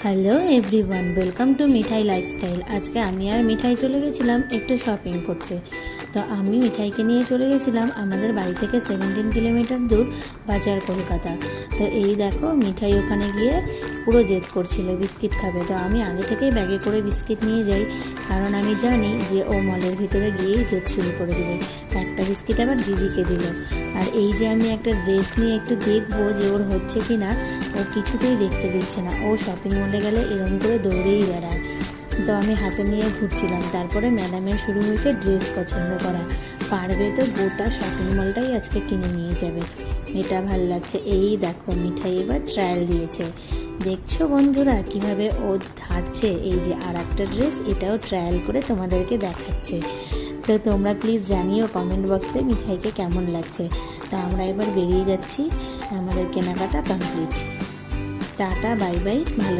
Hello everyone, welcome to Mithai lifestyle. আজকে আমি আর মিঠাই চলে গেছিলাম একটু শপিং করতে। তো আমি মিঠাইকে নিয়ে চলে গেছিলাম আমাদের বাড়ি থেকে 17 কিলোমিটার দূর বাজার কলকাতা। তো এই দেখো, মিঠাই ওখানে গিয়ে পুরো জেদ করছিল বিস্কিট খাবে। তো আমি আগে থেকেই ব্যাগে করে বিস্কিট নিয়ে যাই, কারণ আমি জানি যে ও মলের ভিতরে গিয়েই জেদ শুরু করে দেবে। একটা বিস্কিট আবার দিদিকে দিল। আর এই যে আমি একটা ড্রেস নিয়ে একটু দেখবো যে ওর হচ্ছে কি না, ও কিছুতেই দেখতে দিচ্ছে না। ও শপিং মলে গেলে এরকম করে দৌড়েই বেড়ায়। তো আমি হাতে নিয়ে ঘুরছিলাম। তারপরে ম্যাডামের শুরু হয়েছে ড্রেস পছন্দ করা। পারবে তো গোটা শপিং মলটাই আজকে কিনে নিয়ে যাবে, এটা ভাল লাগছে। এই দেখো, মিঠাই এবার ট্রায়াল দিয়েছে। দেখছো বন্ধুরা কীভাবে ও ধারছে। এই যে আর একটা ড্রেস, এটাও ট্রায়াল করে তোমাদেরকে দেখাচ্ছে। তো তোমরা প্লিজ জানিও কমেন্ট বক্সে মিঠাইকে কেমন লাগছে। তো আমরা এবার বেরিয়ে যাচ্ছি, আমাদের কেনাকাটা কমপ্লিট। টাটা, বাই বাই, ভালো